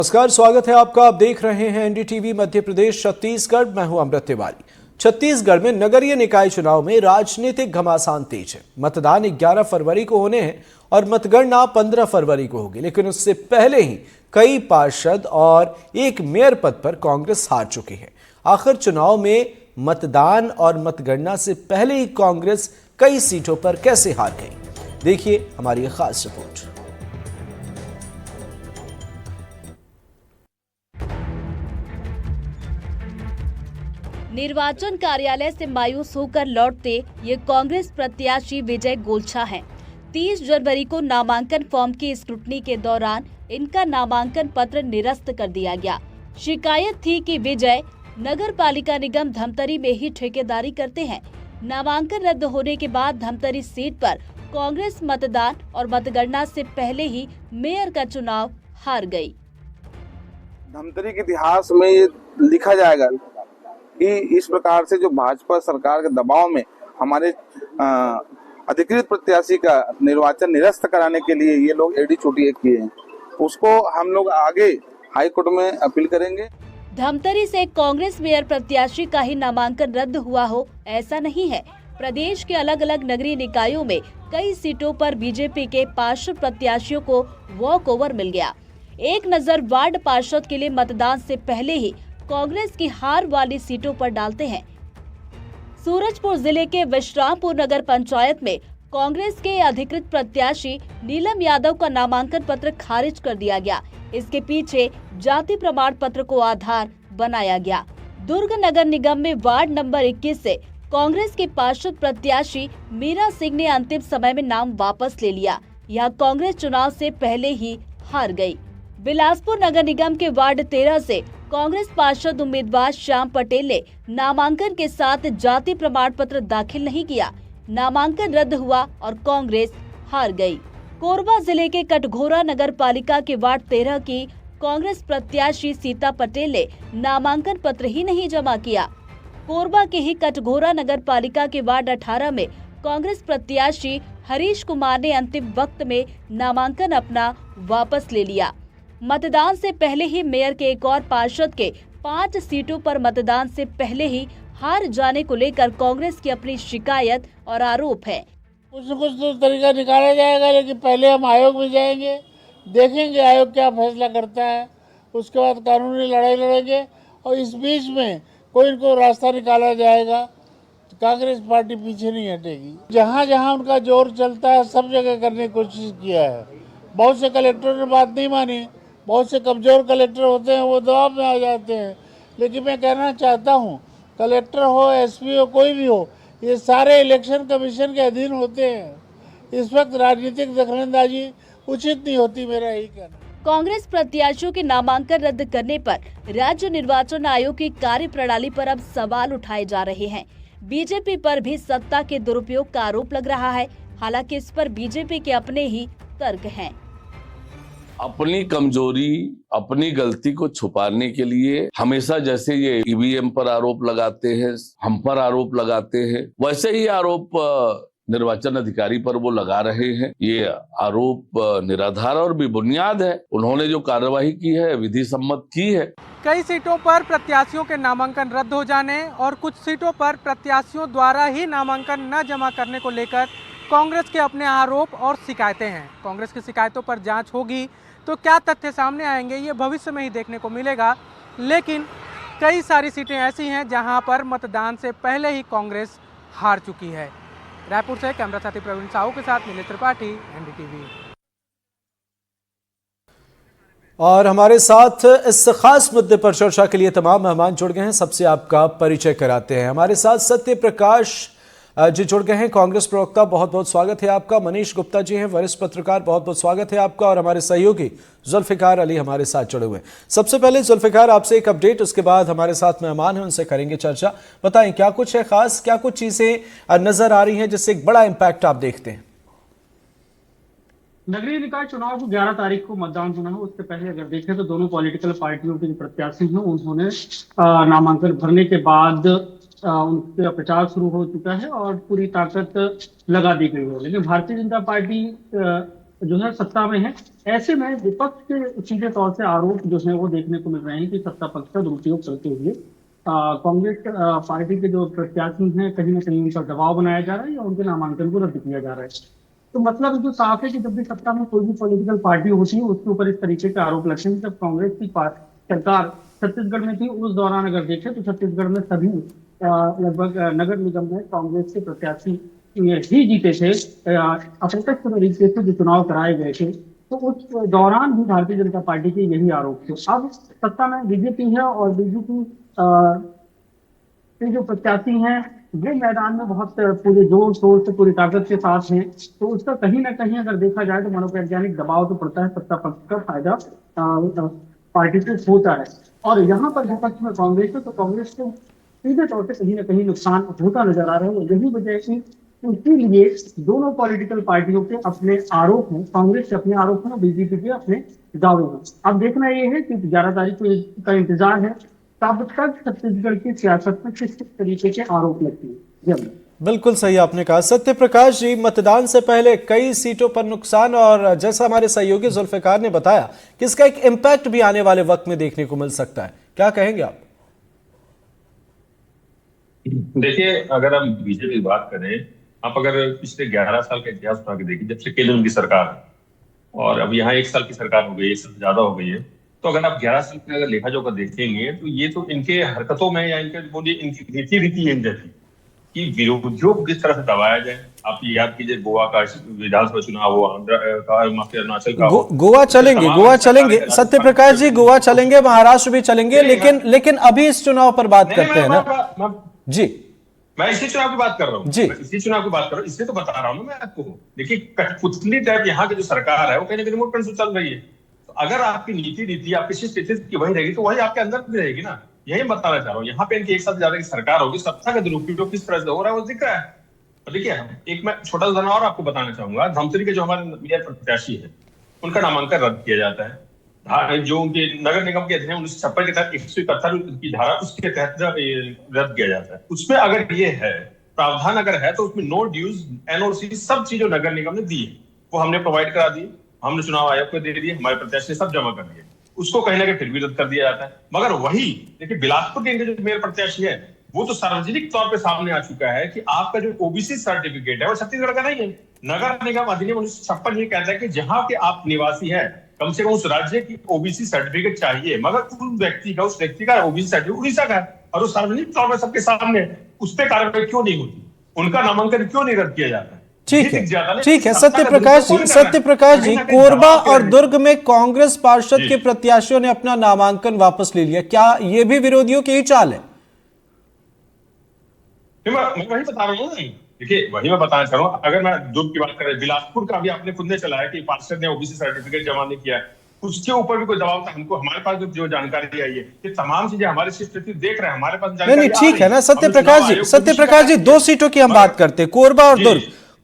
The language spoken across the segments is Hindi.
नमस्कार, स्वागत है आपका। आप देख रहे हैं एनडीटीवी मध्य प्रदेश छत्तीसगढ़। मैं हूं अमृत तिवारी। छत्तीसगढ़ में नगरीय निकाय चुनाव में राजनीतिक घमासान तेज है। मतदान 11 फरवरी को होने हैं और मतगणना 15 फरवरी को होगी, लेकिन उससे पहले ही कई पार्षद और एक मेयर पद पर कांग्रेस हार चुकी है। आखिर चुनाव में मतदान और मतगणना से पहले ही कांग्रेस कई सीटों पर कैसे हार गई, देखिए हमारी खास रिपोर्ट। निर्वाचन कार्यालय से मायूस होकर लौटते ये कांग्रेस प्रत्याशी विजय गोलछा हैं। 30 जनवरी को नामांकन फॉर्म की स्क्रूटनी के दौरान इनका नामांकन पत्र निरस्त कर दिया गया। शिकायत थी कि विजय नगर पालिका निगम धमतरी में ही ठेकेदारी करते हैं। नामांकन रद्द होने के बाद धमतरी सीट पर कांग्रेस मतदान और मतगणना से पहले ही मेयर का चुनाव हार गई। धमतरी के इतिहास में ये लिखा जाएगा कि इस प्रकार से जो भाजपा सरकार के दबाव में हमारे अधिकृत प्रत्याशी का निर्वाचन निरस्त कराने के लिए ये लोग एड़ी चोटी किए हैं, उसको हम लोग आगे हाई कोर्ट में अपील करेंगे। धमतरी से कांग्रेस मेयर प्रत्याशी का ही नामांकन रद्द हुआ हो, ऐसा नहीं है। प्रदेश के अलग अलग नगरीय निकायों में कई सीटों पर बीजेपी के पार्षद प्रत्याशियों को वॉक ओवर मिल गया। एक नजर वार्ड पार्षद के लिए मतदान से पहले ही कांग्रेस की हार वाली सीटों पर डालते हैं। सूरजपुर जिले के विश्रामपुर नगर पंचायत में कांग्रेस के अधिकृत प्रत्याशी नीलम यादव का नामांकन पत्र खारिज कर दिया गया। इसके पीछे जाति प्रमाण पत्र को आधार बनाया गया। दुर्ग नगर निगम में वार्ड नंबर 21 से कांग्रेस के पार्षद प्रत्याशी मीरा सिंह ने अंतिम समय में नाम वापस ले लिया। यह कांग्रेस चुनाव से पहले ही हार गई। बिलासपुर नगर निगम के वार्ड 13 से कांग्रेस पार्षद उम्मीदवार श्याम पटेल ने नामांकन के साथ जाति प्रमाण पत्र दाखिल नहीं किया। नामांकन रद्द हुआ और कांग्रेस हार गई। कोरबा जिले के कटघोरा नगर पालिका के वार्ड 13 की कांग्रेस प्रत्याशी सीता पटेल ने नामांकन पत्र ही नहीं जमा किया। कोरबा के ही कटघोरा नगर पालिका के वार्ड 18 में कांग्रेस प्रत्याशी हरीश कुमार ने अंतिम वक्त में नामांकन अपना वापस ले लिया। मतदान से पहले ही मेयर के एक और पार्षद के 5 सीटों पर मतदान से पहले ही हार जाने को लेकर कांग्रेस की अपनी शिकायत और आरोप है। कुछ न कुछ तो तरीका निकाला जाएगा, लेकिन पहले हम आयोग में जाएंगे, देखेंगे आयोग क्या फैसला करता है, उसके बाद कानूनी लड़ाई लड़ेंगे और इस बीच में कोई इनको रास्ता निकाला जाएगा। तो कांग्रेस पार्टी पीछे नहीं हटेगी। जहाँ जहाँ उनका जोर चलता है सब जगह करने की कोशिश किया है। बहुत से कलेक्टरों ने बात नहीं मानी, बहुत से कमज़ोर कलेक्टर होते हैं, वो दबाव में आ जाते हैं। लेकिन मैं कहना चाहता हूँ, कलेक्टर हो, एसपी हो, कोई भी हो, ये सारे इलेक्शन कमीशन के अधीन होते हैं। इस वक्त राजनीतिक दखलंदाजी उचित नहीं होती, मेरा यही कहना। कांग्रेस प्रत्याशियों के नामांकन रद्द करने पर राज्य निर्वाचन आयोग की कार्यप्रणाली पर अब सवाल उठाए जा रहे हैं। बीजेपी पर भी सत्ता के दुरुपयोग का आरोप लग रहा है। हालांकि इस पर बीजेपी के अपने ही तर्क हैं। अपनी कमजोरी, अपनी गलती को छुपाने के लिए हमेशा जैसे ये ईवीएम पर आरोप लगाते हैं, हम पर आरोप लगाते हैं, वैसे ही आरोप निर्वाचन अधिकारी पर वो लगा रहे हैं। ये आरोप निराधार और बेबुनियाद है। उन्होंने जो कार्यवाही की है विधि सम्मत की है। कई सीटों पर प्रत्याशियों के नामांकन रद्द हो जाने और कुछ सीटों पर प्रत्याशियों द्वारा ही नामांकन न जमा करने को लेकर कांग्रेस के अपने आरोप और शिकायतें हैं। कांग्रेस की शिकायतों पर जांच होगी तो क्या तथ्य सामने आएंगे, ये भविष्य में ही देखने को मिलेगा। लेकिन कई सारी सीटें ऐसी हैं जहां पर मतदान से पहले ही कांग्रेस हार चुकी है। रायपुर से कैमरा साथी प्रवीण साहू के साथ नीलेश त्रिपाठी, एनडीटीवी। और हमारे साथ इस खास मुद्दे पर चर्चा के लिए तमाम मेहमान जुड़ गए हैं। सबसे आपका परिचय कराते हैं। हमारे साथ सत्य प्रकाश जी जुड़ गए हैं, कांग्रेस प्रवक्ता, बहुत बहुत स्वागत है आपका। मनीष गुप्ता जी हैं, वरिष्ठ पत्रकार, बहुत बहुत स्वागत है आपका। और हमारे सहयोगी जुल्फिकार अली हमारे साथ जुड़े हुए हैं। सबसे पहले जुल्फिकार, आपसे एक अपडेट, उसके बाद हमारे साथ मेहमान हैं उनसे करेंगे चर्चा। बताएं क्या कुछ है खास, क्या कुछ चीजें नजर आ रही हैं जिससे एक बड़ा इम्पैक्ट आप देखते हैं? नगरीय निकाय चुनाव को 11 तारीख को मतदान होना है। उससे पहले अगर देखें तो दोनों पॉलिटिकल पार्टियों के जो प्रत्याशी हैं उन्होंने नामांकन भरने के बाद उनका प्रचार शुरू हो चुका है और पूरी ताकत लगा दी गई है। लेकिन भारतीय जनता पार्टी जो है सत्ता में है। ऐसे में विपक्ष के सीधे तौर से आरोप जो है वो देखने को मिल रहे हैं कि सत्ता पक्ष का दुरुपयोग करते हुए कांग्रेस पार्टी के जो प्रत्याशी हैं कहीं ना कहीं उन पर दबाव बनाया जा रहा है या उनके नामांकन को रद्द किया जा रहा है। तो मतलब जो साफ है कि जब भी सत्ता में कोई भी पॉलिटिकल पार्टी होती है उसके ऊपर इस तरीके के आरोप लगते हैं। जब कांग्रेस की सरकार छत्तीसगढ़ में थी उस दौरान अगर देखें तो छत्तीसगढ़ में सभी लगभग नगर निगम में कांग्रेस के प्रत्याशी ही जीते थे। अप्रत्यक्ष तरीके से जो चुनाव कराए गए थे तो उस दौरान भी भारतीय जनता पार्टी के यही आरोप थे। अब सत्ता में बीजेपी है और बीजेपी के जो प्रत्याशी हैं वो मैदान में बहुत पूरे जोर शोर से पूरी ताकत के साथ हैं। तो उसका कहीं ना कहीं अगर देखा जाए तो मनोवैज्ञानिक दबाव तो पड़ता है, सत्ता पक्ष का फायदा पार्टी को होता है। और यहाँ पर विपक्ष में कांग्रेस है तो कांग्रेस को सीधे तौर से कहीं ना कहीं नुकसान होता नजर आ रहा है। यही वजह है इसीलिए दोनों पॉलिटिकल पार्टियों के अपने आरोप हैं, कांग्रेस के अपने आरोप हैं और बीजेपी के अपने दावे हैं। अब देखना ये है कि 11 तारीख का इंतजार है तब तक छत्तीसगढ़ की सियासत में किस तरीके के आरोप लगते हैं। बिल्कुल सही आपने कहा सत्य प्रकाश जी। मतदान से पहले कई सीटों पर नुकसान और जैसा हमारे सहयोगी जुल्फिकार ने बताया कि इसका एक इम्पैक्ट भी आने वाले वक्त में देखने को मिल सकता है, क्या कहेंगे आप? देखिए, अगर हम बीजेपी की बात करें, आप अगर पिछले 11 साल का इतिहास उठा के देखिए, जब से केंद्र उनकी सरकार है और अब यहाँ 1 साल की सरकार हो गई है, इससे ज्यादा हो गई है, तो अगर आप 11 साल के अगर लेखा जोखा देखेंगे तो ये तो इनके हरकतों में या इनके बोलिए इनकी रीति यही रहती कि विरोधियों को किस तरह से दबाया जाए। आप याद कीजिए गोवा का विधानसभा चुनाव हो, अरुणाचल का गोवा चलेंगे सत्य प्रकाश जी, गोवा चलेंगे, महाराष्ट्र भी चलेंगे, लेकिन अभी इस चुनाव पर बात करते हैं ना जी। मैं इसी चुनाव की बात कर रहा हूँ जी, इसी चुनाव की बात कर रहा हूँ, इसलिए तो बता रहा हूँ मैं आपको। देखिए, कठपुतली टाइप यहाँ की जो सरकार है वो कहीं ना कहीं रिमोट कंट्रोल चल रही है। तो अगर आपकी नीति आपकी स्थिति की वही रहेगी तो वही आपके अंदर भी रहेगी ना। यही बताना चाह रहा हूँ। यहाँ पे इनकी एक साथ ज्यादा की सरकार होगी, सत्ता का दुरुपयोग किस तरह से हो रहा है वो दिख रहा है। और देखिए, एक मैं छोटा सा और आपको बताना चाहूंगा, धमतरी के जो हमारे मेयर प्रत्याशी है उनका नामांकन रद्द किया जाता है। जो उनके नगर निगम के अध्ययन 1956 के तहत 171 की धारा उसके तहत रद्द किया जाता है। उसमें अगर ये है प्रावधान अगर है तो उसमें नो ड्यूज एनओसी सब चीजों नगर निगम ने दी है, वो हमने प्रोवाइड करा दी, हमने चुनाव आयोग को दे दिए, हमारे प्रत्याशी सब जमा कर दिए, उसको कहीं ना कहीं फिर भी रद्द कर दिया जाता है। मगर वही देखिए बिलासपुर के जो मेयर प्रत्याशी है वो तो सार्वजनिक तौर पे सामने आ चुका है कि आपका जो ओबीसी सर्टिफिकेट है वो छत्तीसगढ़ का नहीं है। नगर निगम अधिनियम 1956 ये कहता है कि जहां के आप निवासी है कम से कम उस राज्य की ओबीसी सर्टिफिकेट चाहिए, मगर उस व्यक्ति का ओबीसी सर्टिफिकेट उड़ीसा का है और वो सार्वजनिक तौर पर सबके सामने उस पर कार्रवाई क्यों नहीं होती, उनका नामांकन क्यों नहीं रद्द किया जाता है? ठीक है सत्य प्रकाश जी, कोरबा और दुर्ग में कांग्रेस पार्षद के प्रत्याशियों ने अपना नामांकन वापस ले लिया, क्या ये भी विरोधियों की ही चाल है? मैं वही बता रहा हूँ। देखिए, वही मैं बताना चाह रहा हूँ। अगर मैं दुर्ग की बात करें, बिलासपुर का भी आपने खुद ने चलाया कि पार्षद ने ओबीसी सर्टिफिकेट जमा नहीं किया, उसके ऊपर भी कोई दबाव था। हमको हमारे पास जो जानकारी आई है कि तमाम चीजें हमारी स्थिति देख रहे हैं, हमारे पास जानकारी नहीं ठीक है ना सत्य प्रकाश जी 2 सीटों की हम बात करते हैं,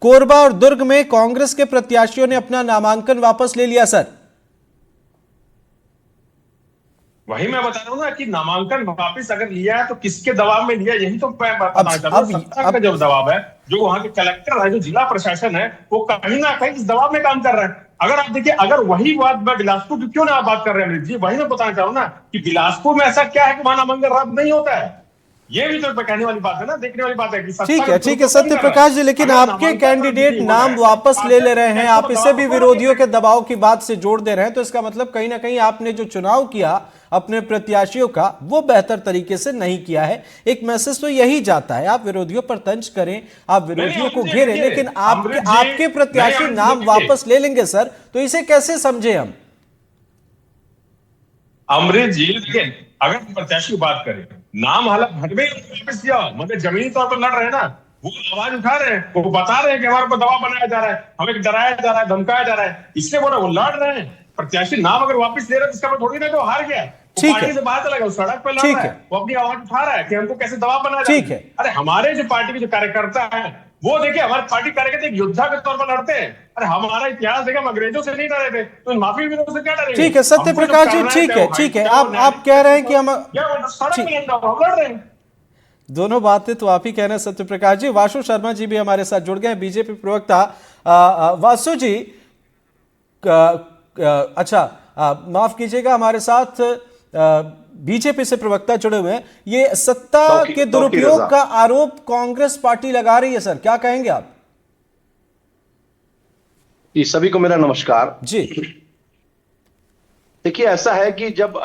कोरबा और दुर्ग में कांग्रेस के प्रत्याशियों ने अपना नामांकन वापस ले लिया सर। वही मैं बता रहा हूँ ना कि नामांकन वापस अगर लिया है तो किसके दबाव में लिया, यही तो मैं बताना चाहता हूँ। सत्ता का जो दबाव है, जो वहां के कलेक्टर है, जो जिला प्रशासन है, वो कहीं ना कहीं इस दबाव में काम कर रहा है। अगर आप देखिए, अगर वही बात मैं बिलासपुर की क्यों ना आप बात कर रहे हैं अमृत जी, वही मैं बताना चाह रहा हूँ ना कि बिलासपुर में ऐसा क्या है कि वहां नामांकन रद्द नहीं होता है। ये भी तो कहने वाली बात है ना, देखने वाली बात है कि ठीक है सत्य प्रकाश जी, लेकिन आपके कैंडिडेट नाम वापस ले रहे हैं, आप इसे भी विरोधियों के दबाव की बात से जोड़ दे रहे हैं, तो इसका मतलब कहीं ना कहीं आपने जो चुनाव किया अपने प्रत्याशियों का वो बेहतर तरीके से नहीं किया है। एक मैसेज तो यही जाता है, आप विरोधियों पर तंज करें, आप विरोधियों को घेरें, लेकिन आपके प्रत्याशी नाम वापस ले लेंगे सर, तो इसे कैसे समझे हम? अमृत जी, देखिए, अगर प्रत्याशी की बात करें, नाम हालत भट में वापस दिया, मतलब जमीनी तौर पर लड़ रहे हैं ना, वो आवाज उठा रहे हैं, वो बता रहे हैं कि हमारे ऊपर दबाव बनाया जा रहा है, हमें डराया जा रहा है, धमकाया जा रहा है, इसलिए बोला वो लड़ रहे हैं। प्रत्याशी नाम अगर वापस ले रहे हैं तो इसका मतलब थोड़ी ना तो हार गया, पार्टी से बाहर चला गया, सड़क पर लड़ रहा है, वो अपनी आवाज उठा रहा है कि हमको कैसे दबाव बनाया जा रहा है। अरे हमारे जो पार्टी के जो कार्यकर्ता है वो देखिए, हमारे पार्टी कार्यकर्ता एक योद्धा के तौर पर लड़ते हैं। अरे हमारा इतिहास देखिए, हम अंग्रेजों से नहीं डरे थे, तो माफी विरोध से क्या डरेंगे? ठीक है सत्य प्रकाश जी, ठीक है आप कह रहे हैं कि हम लड़ रहे हैं। दोनों बातें तो आप ही कह रहे हैं सत्य प्रकाश जी। वासु शर्मा जी भी हमारे साथ जुड़ गए हैं, बीजेपी प्रवक्ता। वासु जी, अच्छा, माफ कीजिएगा, हमारे साथ बीजेपी से प्रवक्ता जुड़े हुए हैं। ये सत्ता के दुरुपयोग का आरोप कांग्रेस पार्टी लगा रही है सर, क्या कहेंगे आप? जी, सभी को मेरा नमस्कार जी। देखिए, ऐसा है कि जब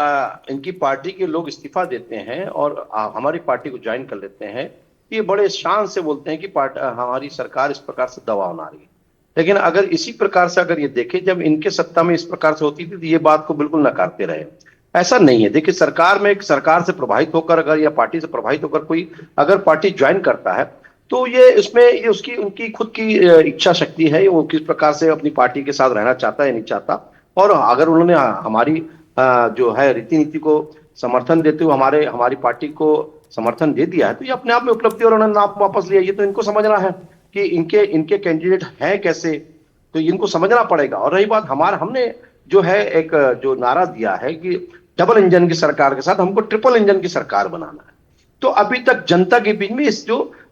इनकी पार्टी के लोग इस्तीफा देते हैं और हमारी पार्टी को ज्वाइन कर लेते हैं, ये बड़े शान से बोलते हैं कि हमारी सरकार इस प्रकार से दबाव बना रही है। लेकिन अगर इसी प्रकार से अगर ये देखें, जब इनके सत्ता में इस प्रकार से होती थी तो ये बात को बिल्कुल नकारते रहे। ऐसा नहीं है। देखिए, सरकार में एक सरकार से प्रभावित होकर अगर या पार्टी से प्रभावित होकर कोई अगर पार्टी ज्वाइन करता है तो ये इसमें ये उसकी उनकी खुद की इच्छा शक्ति है, वो किस प्रकार से अपनी पार्टी के साथ रहना चाहता है या नहीं चाहता। और अगर उन्होंने हमारी जो है रीति नीति को समर्थन देते हुए हमारी पार्टी को समर्थन दे दिया है तो ये अपने आप में उपलब्धि और उन्होंने नाम वापस लिया। ये तो इनको समझना है कि इनके कैंडिडेट हैं कैसे, तो इनको समझना पड़ेगा। और रही बात हमने जो है एक जो नारा दिया है कि डबल इंजन की सरकार के साथ हमको ट्रिपल इंजन की सरकार बनाना है, तो अभी तक जनता के बीच में इस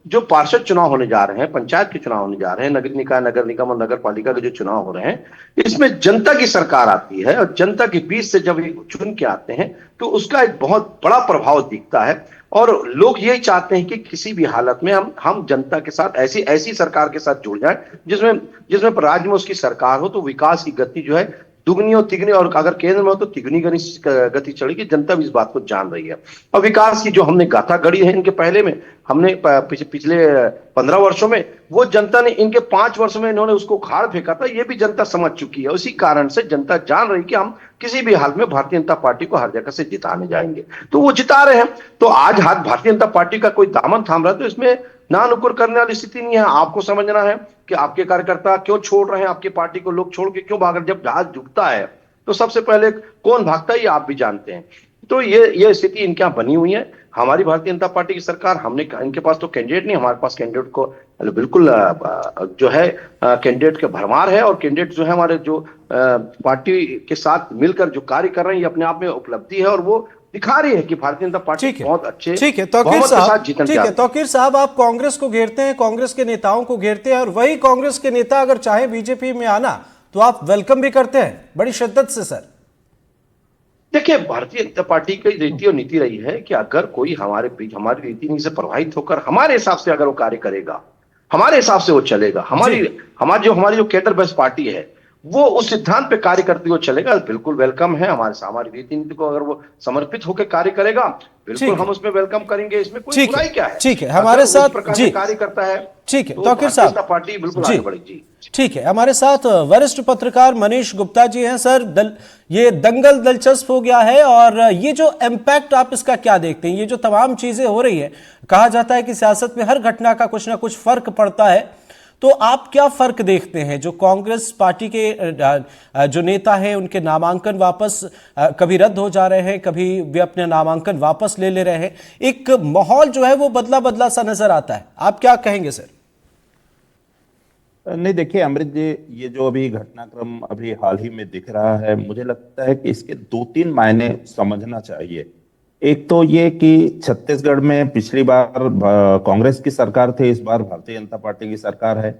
जो पार्षद चुनाव होने जा रहे हैं, पंचायत के चुनाव होने जा रहे हैं, नगर निकाय, नगर निगम और नगर पालिका के जो चुनाव हो रहे हैं, इसमें जनता की सरकार आती है और जनता के बीच से जब ये चुन के आते हैं तो उसका एक बहुत बड़ा प्रभाव दिखता है। और लोग यही चाहते हैं कि किसी भी हालत में हम जनता के साथ ऐसी सरकार के साथ जुड़ जाएं जिसमें राज्य में उसकी सरकार हो तो विकास की गति जो है दुगनी और तिगनी, और अगर केंद्र में हो तो तिगनी गति चढ़ेगी। जनता भी इस बात को जान रही है। और विकास की जो हमने गाथा गढ़ी है इनके पहले में, हमने पिछले 15 वर्षों में, वो जनता ने इनके 5 वर्ष में इन्होंने उसको उखाड़ फेंका था, ये भी जनता समझ चुकी है। उसी कारण से जनता जान रही कि हम किसी भी हाल में भारतीय जनता पार्टी को हर जगह से जिताने जाएंगे, तो वो जिता रहे हैं। तो आज हाथ भारतीय जनता पार्टी का कोई दामन थाम रहा है तो इसमें ना नुकुर करने वाली स्थिति नहीं है। आपको समझना है कि आपके कार्यकर्ता क्यों छोड़ रहे हैं, आपकी पार्टी को लोग छोड़ के क्यों भाग रहे हैं। जब जहाज झुकता है तो सबसे पहले कौन भागता है ये आप भी जानते हैं। तो ये स्थिति इनके यहाँ बनी हुई है। हमारी भारतीय जनता पार्टी की सरकार, हमने इनके पास तो कैंडिडेट नहीं, हमारे पास कैंडिडेट को बिल्कुल जो है कैंडिडेट के भरमार है। और कैंडिडेट जो है हमारे जो पार्टी के साथ मिलकर जो कार्य कर रहे हैं ये अपने आप में उपलब्धि है और वो दिखा रही है कि भारतीय जनता पार्टी बहुत अच्छे तौकीर साहब, आप कांग्रेस को घेरते हैं, कांग्रेस के नेताओं को घेरते हैं, और वही कांग्रेस के नेता अगर चाहे बीजेपी में आना तो आप वेलकम भी करते हैं बड़ी शिद्दत से सर। देखिए, भारतीय जनता पार्टी की रीति और नीति रही है कि अगर कोई हमारी रीति नीति से प्रभावित होकर हमारे हिसाब से अगर वो कार्य करेगा, हमारे हिसाब से वो चलेगा, हमारी जो केडर बेस्ड पार्टी है वो उस सिद्धांत पे कार्य करते हुए चलेगा, बिल्कुल वेलकम है। हमारी रीति नीति को अगर वो समर्पित होकर कार्य करेगा बिल्कुल हम उसमें वेलकम करेंगे, इसमें कोई बुराई क्या है। ठीक है, हमारे साथ जी कार्य करता है। ठीक है तौकीर साहब, पार्टी बिल्कुल आगे बढ़ेगी। ठीक है, हमारे साथ वरिष्ठ पत्रकार मनीष गुप्ता जी हैं। सर, ये दंगल दिलचस्प हो गया है और ये जो इम्पैक्ट आप इसका क्या देखते हैं? ये जो तमाम चीजें हो रही है, कहा जाता है कि सियासत में हर घटना का कुछ ना कुछ फर्क पड़ता है, तो आप क्या फर्क देखते हैं? जो कांग्रेस पार्टी के जो नेता हैं उनके नामांकन वापस कभी रद्द हो जा रहे हैं, कभी वे अपने नामांकन वापस ले रहे हैं, एक माहौल जो है वो बदला बदला सा नजर आता है, आप क्या कहेंगे सर? नहीं, देखिए अमृत जी, ये जो अभी घटनाक्रम अभी हाल ही में दिख रहा है, मुझे लगता है कि इसके 2-3 मायने समझना चाहिए। एक तो ये कि छत्तीसगढ़ में पिछली बार कांग्रेस की सरकार थी, इस बार भारतीय जनता पार्टी की सरकार है।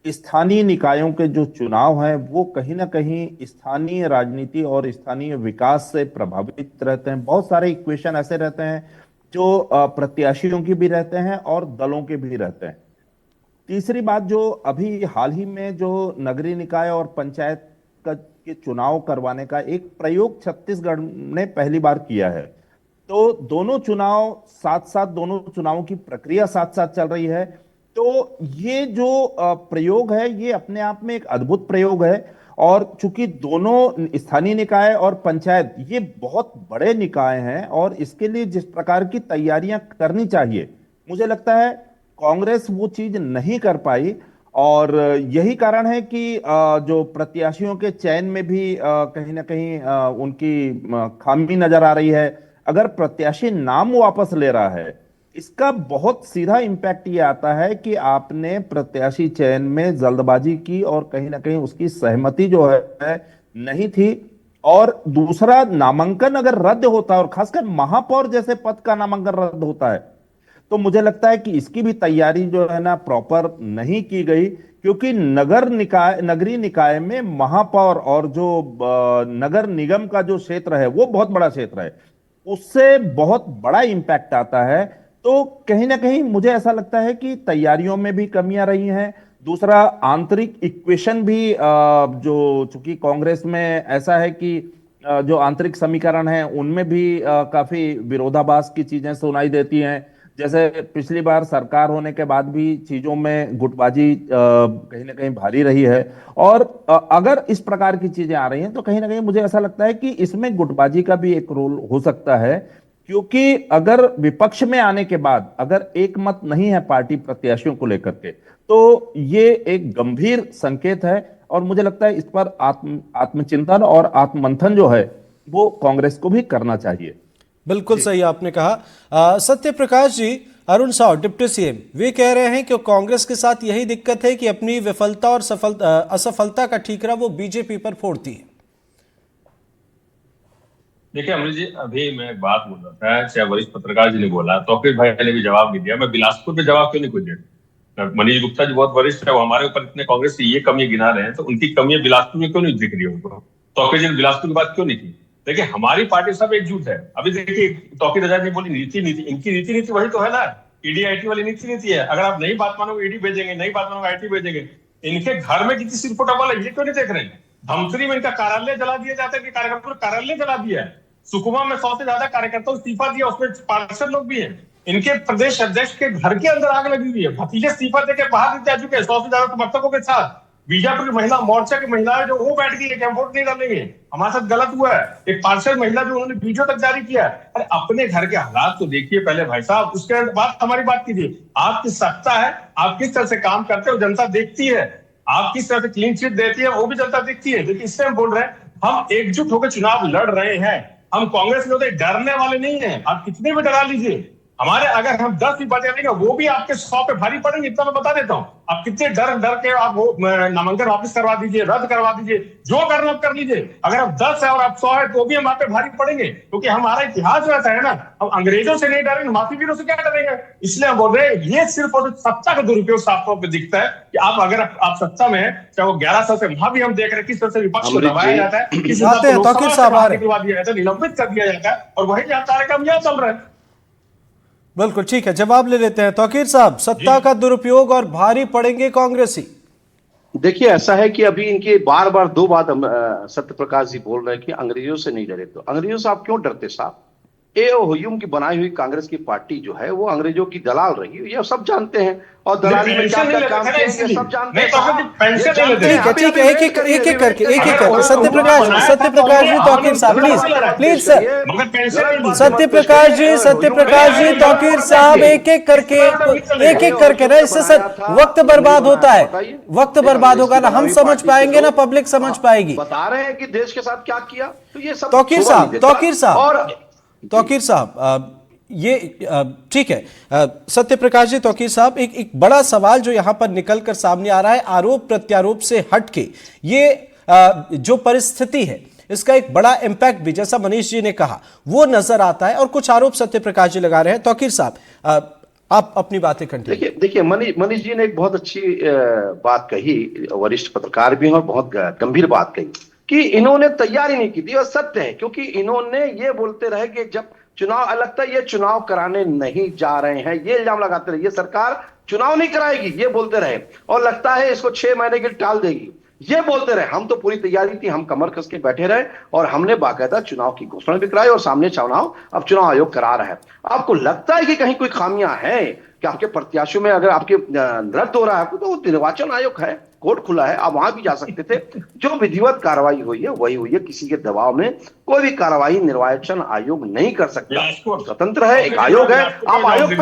स्थानीय निकायों के जो चुनाव हैं वो कहीं ना कहीं स्थानीय राजनीति और स्थानीय विकास से प्रभावित रहते हैं। बहुत सारे इक्वेशन ऐसे रहते हैं जो प्रत्याशियों की भी रहते हैं और दलों के भी रहते हैं। तीसरी बात, जो अभी हाल ही में जो नगरीय निकाय और पंचायत के चुनाव करवाने का एक प्रयोग छत्तीसगढ़ ने पहली बार किया है, तो दोनों चुनाव साथ साथ, दोनों चुनावों की प्रक्रिया साथ साथ चल रही है। तो ये जो प्रयोग है ये अपने आप में एक अद्भुत प्रयोग है। और चूंकि दोनों स्थानीय निकाय और पंचायत ये बहुत बड़े निकाय हैं और इसके लिए जिस प्रकार की तैयारियां करनी चाहिए, मुझे लगता है कांग्रेस वो चीज नहीं कर पाई। और यही कारण है कि जो प्रत्याशियों के चयन में भी कहीं ना कहीं उनकी खामी नजर आ रही है। अगर प्रत्याशी नाम वापस ले रहा है, इसका बहुत सीधा इंपैक्ट ये आता है कि आपने प्रत्याशी चयन में जल्दबाजी की और कहीं ना कहीं उसकी सहमति जो है नहीं थी। और दूसरा, नामांकन अगर रद्द होता है और खासकर महापौर जैसे पद का नामांकन रद्द होता है, तो मुझे लगता है कि इसकी भी तैयारी जो है ना प्रॉपर नहीं की गई। क्योंकि नगरीय निकाय में महापौर और जो नगर निगम का जो क्षेत्र है वो बहुत बड़ा क्षेत्र है, उससे बहुत बड़ा इंपैक्ट आता है। तो कहीं ना कहीं मुझे ऐसा लगता है कि तैयारियों में भी कमियां रही हैं। दूसरा, आंतरिक इक्वेशन भी जो चूंकि कांग्रेस में ऐसा है कि जो आंतरिक समीकरण है उनमें भी काफी विरोधाभास की चीजें सुनाई देती हैं। जैसे पिछली बार सरकार होने के बाद भी चीजों में गुटबाजी कहीं ना कहीं भारी रही है, और अगर इस प्रकार की चीजें आ रही हैं तो कहीं ना कहीं मुझे ऐसा लगता है कि इसमें गुटबाजी का भी एक रोल हो सकता है। क्योंकि अगर विपक्ष में आने के बाद अगर एक मत नहीं है पार्टी प्रत्याशियों को लेकर के, तो ये एक गंभीर संकेत है, और मुझे लगता है इस पर आत्मचिंतन और आत्ममंथन जो है वो कांग्रेस को भी करना चाहिए। बिल्कुल सही आपने कहा। सत्य प्रकाश जी, अरुण साव डिप्टी सीएम वे कह रहे हैं कि कांग्रेस के साथ यही दिक्कत है कि अपनी विफलता और असफलता का ठीकरा वो बीजेपी पर फोड़ती है। देखिए अमरीश जी, अभी मैं एक बात बोल रहा था, चाहे वरिष्ठ पत्रकार जी ने बोला, तौकीर भाई ने भी जवाब नहीं दिया। मैं बिलासपुर पे जवाब क्यों नहीं कुछ दिया? मनीष गुप्ता जी बहुत वरिष्ठ है, वो हमारे ऊपर इतने कांग्रेस की ये कमी गिना रहे हैं, तो उनकी कमियां बिलासपुर में क्यों नहीं दिख रही उनको? तौकीर जी ने बिलासपुर की बात क्यों नहीं की? देखिए हमारी पार्टी सब एकजुट है। अभी देखिए तौकीर आजाद जी बोली नीति, इनकी नीति वही तो है ना, ईडी आईटी वाली नीति है। अगर आप नई बात मानोगे ईडी भेजेंगे, नई बात मानोगे आईटी भेजेंगे। इनके घर में किसी सिरफोटा वाला ये क्यों नहीं देख रहे हैं? धमतरी में इनका कार्यालय जला दिया जाता है कि कार्यकर्ताओं का कार्यालय जला दिया है। सुकमा में 100 से ज्यादा कार्यकर्ताओं ने इस्तीफा दिया, उसमें पार्षद लोग भी हैं। इनके प्रदेश अध्यक्ष के घर के अंदर आग लगी हुई है, भतीजे इस्तीफा देकर बाहर जा चुके हैं 100 से ज्यादा समर्थकों के साथ। बीजापुर की महिला मोर्चा की महिलाएं जो वो बैठ गई है कि हम वोट नहीं डालेंगे, हमारे साथ गलत हुआ है। एक पार्षद महिला जो उन्होंने वीडियो तक जारी किया है। अरे अपने घर के हालात तो देखिए पहले भाई साहब, उसके बाद हमारी बात कीजिए। आपकी सत्ता है, आप किस तरह से काम करते हो जनता देखती है, आप किस तरह से क्लीन चिट देती है वो भी जनता देखती है। देखिए इससे हम बोल रहे हैं, हम एकजुट होकर चुनाव लड़ रहे हैं। हम कांग्रेस में होते डरने वाले नहीं हैं। आप कितने भी डरा लीजिए, हमारे अगर हम 10 भी बचे रहेंगे वो भी आपके 100 पे भारी पड़ेंगे, इतना मैं बता देता हूं। आप कितने डर के आप वो नामांकन वापस करवा दीजिए, रद्द करवा दीजिए, जो करना कर लीजिए। अगर आप 10 है और आप 100 है तो भी हम आप पे भारी पड़ेंगे, क्योंकि हमारा इतिहास वैसा है ना। हम अंग्रेजों से नहीं डरेंगे, माफीवीरों से क्या डरेंगे? इसलिए हम बोल रहे हैं ये सिर्फ और सत्ता का दुरुपयोग साफ तौर पर दिखता है कि आप अगर आप सत्ता में है, चाहे वो 11 साल से वहां भी हम देख रहे हैं किस तरह से विपक्ष को दबाया जाता है, किस तरह से लोकसभा से बाहर निकलवा दिया जाता है, निलंबित कर दिया जाता है, और वही कार्यक्रम यह चल रहा है। बिल्कुल ठीक है, जवाब ले लेते हैं। तौकीर साहब, सत्ता का दुरुपयोग और भारी पड़ेंगे कांग्रेसी। देखिए ऐसा है कि अभी इनके बार बार 2 बात सत्य प्रकाश जी बोल रहे हैं कि अंग्रेजों से नहीं डरे। तो अंग्रेजों से आप क्यों डरते साहब? हुयूम की बनाई हुई कांग्रेस की पार्टी जो है वो अंग्रेजों की दलाल रही है, ये सब जानते हैं। और दलाली में क्या क्या काम किया ये सब जानते हैं। ठीक है, एक एक करके सत्य प्रकाश जी, तौकीर साहब प्लीज सत्य प्रकाश जी तौकीर साहब एक एक करके ना, इससे वक्त बर्बाद होता है, वक्त बर्बाद होगा ना, हम समझ पाएंगे ना पब्लिक समझ पाएगी। बता रहे हैं कि देश के साथ क्या किया, तो ये सब तौकीर साहब ये ठीक है। सत्य प्रकाश जी, तौकीर साहब, एक बड़ा सवाल जो यहां पर निकल कर सामने आ रहा है, आरोप प्रत्यारोप से हटके ये जो परिस्थिति है इसका एक बड़ा इंपैक्ट भी, जैसा मनीष जी ने कहा, वो नजर आता है, और कुछ आरोप सत्य प्रकाश जी लगा रहे हैं। तौकीर साहब आप अपनी बातें कंटिन्यू। देखिए मनीष जी ने एक बहुत अच्छी बात कही, वरिष्ठ पत्रकार भी हैं और बहुत गंभीर बात कही कि इन्होंने तैयारी नहीं की थी, और सत्य है, क्योंकि इन्होंने ये बोलते रहे कि जब चुनाव, लगता है ये चुनाव कराने नहीं जा रहे हैं, ये इल्जाम लगाते रहे, ये सरकार चुनाव नहीं कराएगी, ये बोलते रहे, और लगता है इसको 6 महीने के लिए टाल देगी, ये बोलते रहे। हम तो पूरी तैयारी थी, हम कमर कस के बैठे रहे, और हमने बाकायदा चुनाव की घोषणा भी कराई, और सामने अब चुनाव आयोग करा रहा है। आपको लगता है कि कहीं कोई खामियां हैं कि आपके प्रत्याशियों में, अगर आपके रद्द हो रहा है तो निर्वाचन आयोग है, कोर्ट खुला है, आप वहां भी जा सकते थे। जो विधिवत कार्रवाई हुई है वही हुई है, किसी के दबाव में कोई भी कार्रवाई निर्वाचन आयोग नहीं कर सकता, स्वतंत्र है, एक आयोग है। आप आयोग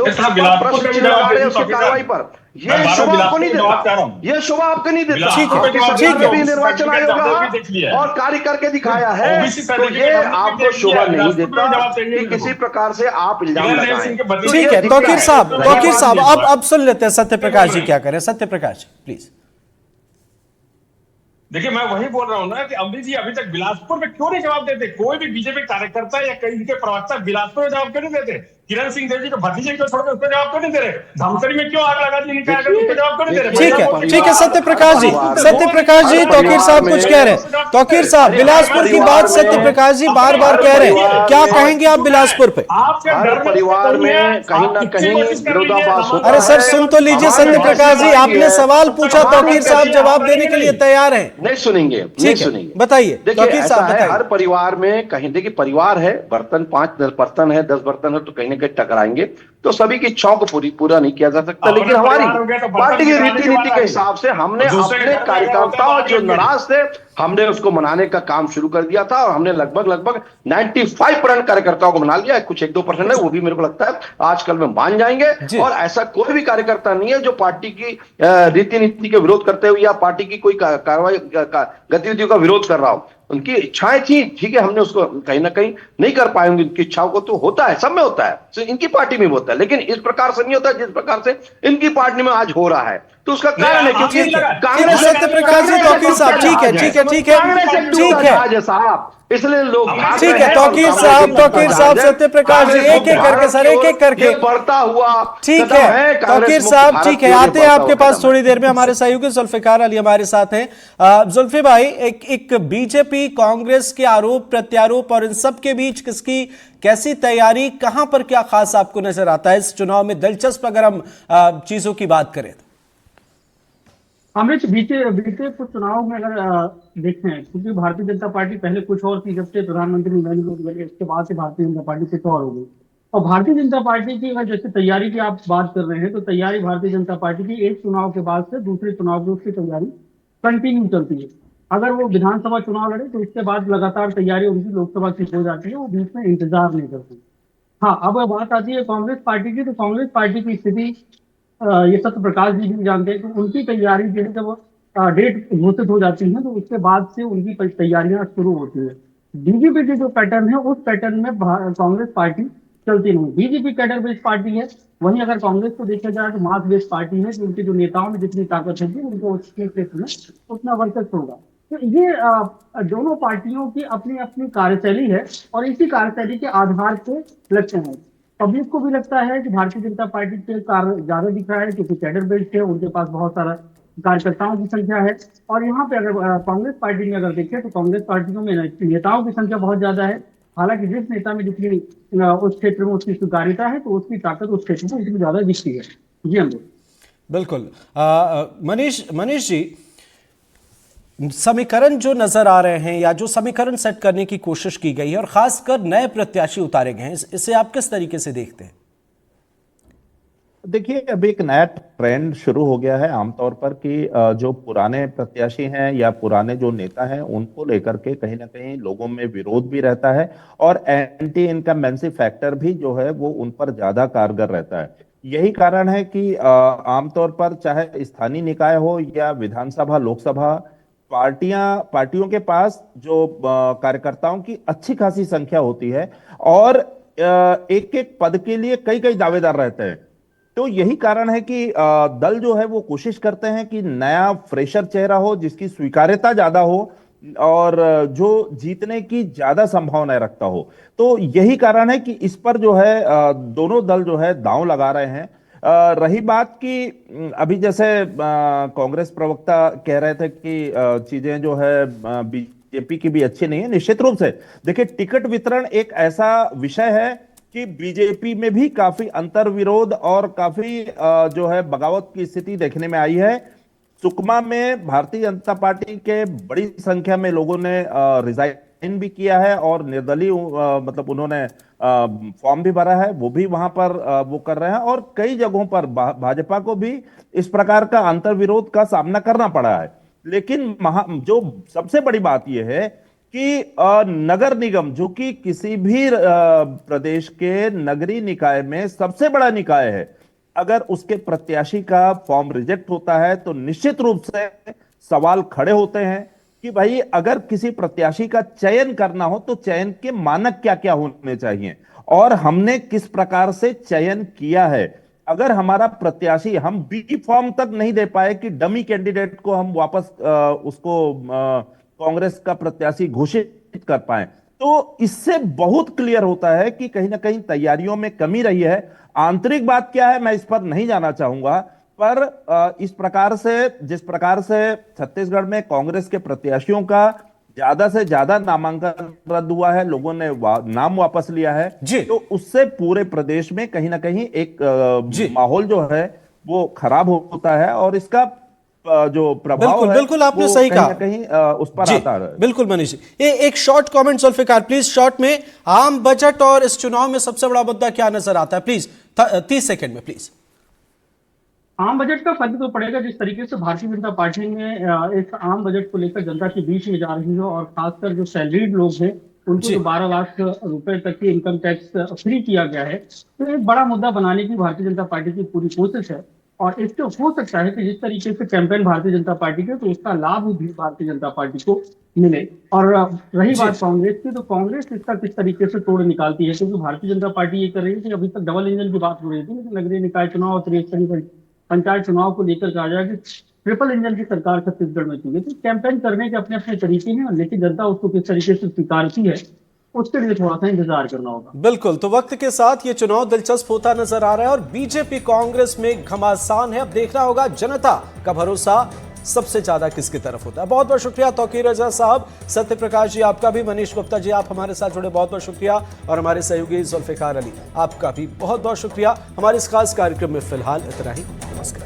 प्रश्न लगा रहे हैं उसकी कार्रवाई पर, ये शोभा आपको नहीं देता, ये शोभा आपको नहीं देता। भी निर्वाचन आयोग रहा और कार्य करके दिखाया है, तो ये आपको शोभा नहीं देता कि किसी प्रकार से आप इल्जाम लगाएं। ठीक है तौकीर साहब अब सुन लेते हैं सत्य प्रकाश जी क्या करें। सत्य प्रकाश प्लीज। देखिए मैं वही बोल रहा हूं ना कि अमरीश जी अभी तक बिलासपुर में क्यों नहीं जवाब देते? कोई भी बीजेपी कार्यकर्ता या कहीं के प्रवक्ता बिलासपुर में जवाब क्यों नहीं देते? किरण सिंह देव जी तो भतीजे क्यों छोड़ उसको जवाब क्यों नहीं दे रहे? धमतरी में क्यों आग लगा दी निकाय अगर उसको जवाब क्यों नहीं दे रहे? ठीक है सत्य प्रकाश जी, तौकीर साहब कुछ कह रहे हैं। तौकीर साहब, बिलासपुर की बात सत्य प्रकाश जी बार बार कह रहे हैं, क्या कहेंगे आप बिलासपुर पे? हर परिवार में कहीं ना कहीं विरोधाभास होता है। अरे सर सुन तो लीजिए सत्य प्रकाश जी, आपने सवाल पूछा, तौकीर साहब जवाब देने के लिए तैयार हैं। नहीं सुनेंगे, नहीं सुनेंगे। बताइए देखिए ऐसा है, हर परिवार में कहीं, देखिए परिवार है, बर्तन 5-10 बर्तन है, 10 बर्तन है, तो कहीं ना कहीं टकराएंगे, तो सभी की इच्छाओं को पूरा नहीं किया जा सकता। लेकिन हमारी पार्टी की रीति नीति के हिसाब से हमने अपने कार्यकर्ताओं जो नाराज थे, हमने उसको मनाने का काम शुरू कर दिया था और हमने लगभग 95% कार्यकर्ताओं को मना लिया। कुछ 1-2% है, वो भी मेरे को लगता है आजकल में मान जाएंगे। और ऐसा कोई भी कार्यकर्ता नहीं है जो पार्टी की रीति नीति के विरोध करते हुए या पार्टी की कोई कार्रवाई गतिविधियों का विरोध कर रहा हो। उनकी इच्छाएं थी, ठीक है, हमने उसको कहीं ना कहीं नहीं कर पाएंगे उनकी इच्छाओं को, तो होता है, सब में होता है, तो इनकी पार्टी में भी होता है, लेकिन इस प्रकार से नहीं होता जिस प्रकार से इनकी पार्टी में आज हो रहा है। तो उसका कारण है क्योंकि कांग्रेस सत्य प्रकाश जी, तौकीर साहब ठीक है साहब, इसलिए लोग ठीक है। तौकीर साहब सत्य प्रकाश जी एक एक करके सर, एक एक करके बढ़ता हुआ ठीक है। तौकीर साहब ठीक है, आते हैं आपके पास थोड़ी देर में। हमारे सहयोगी जुल्फिकार अली हमारे साथ हैं। जुल्फी भाई, एक बीजेपी कांग्रेस के आरोप प्रत्यारोप और इन सब के बीच किसकी कैसी तैयारी, कहां पर क्या खास आपको नजर आता है इस चुनाव में दिलचस्प, अगर हम चीजों की बात करें? अमृत, बीते कुछ चुनाव में अगर देखें, क्योंकि भारतीय जनता पार्टी पहले कुछ और थी, जब से प्रधानमंत्री नरेंद्र मोदी बने इसके बाद से भारतीय जनता पार्टी कुछ और हो गई। और भारतीय जनता पार्टी की अगर जैसे तैयारी की आप बात कर रहे हैं, तो तैयारी भारतीय जनता पार्टी की एक चुनाव के बाद से दूसरे चुनाव की उसकी तैयारी कंटिन्यू चलती है। अगर वो विधानसभा चुनाव लड़े तो उसके बाद लगातार तैयारी उनकी लोकसभा की हो जाती है, वो बीच में इंतजार नहीं करती। हाँ, अब बात आती है कांग्रेस पार्टी की, तो कांग्रेस पार्टी की स्थिति ये सत्य प्रकाश जी भी जानते हैं कि उनकी तैयारी जो है जब डेट घोषित हो जाती है तो उसके बाद से उनकी तैयारियां शुरू होती है। बीजेपी के जो पैटर्न है उस पैटर्न में कांग्रेस पार्टी चलती नहीं। बीजेपी कैडर बेस्ड पार्टी है, वहीं अगर कांग्रेस को देखा जाए तो मास बेस्ड पार्टी है, कि उनके जो नेताओं में जितनी ताकत होगी उनको उसके क्षेत्र में उतना वर्चस्व होगा। तो ये दोनों पार्टियों की अपनी अपनी कार्यशैली है और इसी कार्यशैली के आधार पे लक्ष्य है। पब्लिक को भी लगता है कि भारतीय जनता पार्टी के कार्य ज्यादा दिख रहा है क्योंकि कैडर बेस्ड है, उनके पास बहुत सारा कार्यकर्ताओं की संख्या है। और यहाँ पे अगर कांग्रेस पार्टी में अगर देखें तो कांग्रेस पार्टियों में नेताओं की संख्या बहुत ज्यादा है। हालांकि जिस नेता में जितनी उस क्षेत्र में उसकी स्वीकार्यता है तो उसकी ताकत उस क्षेत्र में इतनी ज्यादा दिखती है। जी अमृत, बिल्कुल। मनीष जी, समीकरण जो नजर आ रहे हैं या जो समीकरण सेट करने की कोशिश की गई है और खासकर नए प्रत्याशी उतारे गए हैं, इसे आप किस तरीके से देखते हैं? देखिए, अभी एक नया ट्रेंड शुरू हो गया है आमतौर पर कि जो पुराने प्रत्याशी हैं या पुराने जो नेता हैं उनको लेकर के कहीं ना कहीं लोगों में विरोध भी रहता है और एंटी इनकम्बेंसी फैक्टर भी जो है वो उन पर ज्यादा कारगर रहता है। यही कारण है कि आमतौर पर चाहे स्थानीय निकाय हो या विधानसभा लोकसभा, पार्टियों के पास जो कार्यकर्ताओं की अच्छी खासी संख्या होती है और एक एक पद के लिए कई कई दावेदार रहते हैं। तो यही कारण है कि दल जो है वो कोशिश करते हैं कि नया फ्रेशर चेहरा हो जिसकी स्वीकार्यता ज्यादा हो और जो जीतने की ज्यादा संभावनाएं रखता हो। तो यही कारण है कि इस पर जो है दोनों दल जो है दांव लगा रहे हैं। रही बात कि अभी जैसे कांग्रेस प्रवक्ता कह रहे थे कि चीजें जो है बीजेपी की भी अच्छी नहीं है, निश्चित रूप से देखिए टिकट वितरण एक ऐसा विषय है कि बीजेपी में भी काफी अंतर्विरोध और काफी जो है बगावत की स्थिति देखने में आई है। सुकमा में भारतीय जनता पार्टी के बड़ी संख्या में लोगों ने रिजाइन भी किया है और निर्दलीय मतलब उन्होंने फॉर्म भी भरा है, वो भी वहां पर वो कर रहे हैं और कई जगहों पर भाजपा को भी इस प्रकार का अंतर्विरोध का सामना करना पड़ा है। लेकिन जो सबसे बड़ी बात यह है कि नगर निगम जो कि किसी भी प्रदेश के नगरीय निकाय में सबसे बड़ा निकाय है, अगर उसके प्रत्याशी का फॉर्म रिजेक्ट होता है तो निश्चित रूप से सवाल खड़े होते हैं कि भाई अगर किसी प्रत्याशी का चयन करना हो तो चयन के मानक क्या क्या होने चाहिए और हमने किस प्रकार से चयन किया है। अगर हमारा प्रत्याशी हम बी फॉर्म तक नहीं दे पाए कि डमी कैंडिडेट को हम वापस उसको कांग्रेस का प्रत्याशी घोषित कर पाए तो इससे बहुत क्लियर होता है कि कहीं ना कहीं तैयारियों में कमी रही है। आंतरिक बात क्या है मैं इस पर नहीं जाना चाहूंगा, पर इस प्रकार से जिस प्रकार से छत्तीसगढ़ में कांग्रेस के प्रत्याशियों का ज्यादा से ज्यादा नामांकन रद्द हुआ है, लोगों ने नाम वापस लिया है जी। तो उससे पूरे प्रदेश में कहीं ना कहीं एक माहौल जो है वो खराब होता है और इसका जो प्रभाव बिल्कुल है बिल्कुल आपने वो सही कहीं कहा ना कहीं उस पर जी, आता है। बिल्कुल मनीष जी। ये एक short comment Zulfikar please, short में आम बजट और इस चुनाव में सबसे बड़ा मुद्दा क्या नजर आता है प्लीज, 30 सेकंड में प्लीज। आम बजट का फर्क तो पड़ेगा जिस तरीके से भारतीय जनता पार्टी ने इस आम बजट को लेकर जनता के बीच में जा रही है और खासकर जो सैलरीड लोग हैं उनको जी। जो 12 लाख रुपए तक की इनकम टैक्स फ्री किया गया है, तो एक बड़ा मुद्दा बनाने की भारतीय जनता पार्टी की पूरी कोशिश है। और इससे हो सकता है कि जिस तरीके से कैंपेन भारतीय जनता पार्टी के, तो उसका लाभ भी भारतीय जनता पार्टी को मिले। और रही बात कांग्रेस की, तो कांग्रेस इसका किस तरीके से तोड़ निकालती है, क्योंकि भारतीय जनता पार्टी ये कर रही है कि अभी तक डबल इंजन की बात हो रही थी, लेकिन नगरीय निकाय चुनाव और त्रिस्तरीय पंचायत चुनाव को लेकर कहा जाए कि ट्रिपल इंजन की सरकार छत्तीसगढ़ में चुनी। तो कैंपेन करने के अपने अपने तरीके हैं, लेकिन जनता उसको किस तरीके से स्वीकारती है उसके लिए थोड़ा सा इंतजार करना होगा। बिल्कुल, तो वक्त के साथ ये चुनाव दिलचस्प होता नजर आ रहा है और बीजेपी कांग्रेस में घमासान है। अब देखना होगा जनता का भरोसा सबसे ज्यादा किसकी तरफ होता है। बहुत बहुत शुक्रिया तौकीर रजा साहब, सत्य प्रकाश जी आपका भी, मनीष गुप्ता जी आप हमारे साथ जुड़े बहुत बहुत शुक्रिया, और हमारे सहयोगी जुल्फिकार अली आपका भी बहुत बहुत शुक्रिया। हमारे इस खास कार्यक्रम में फिलहाल इतना ही, नमस्कार।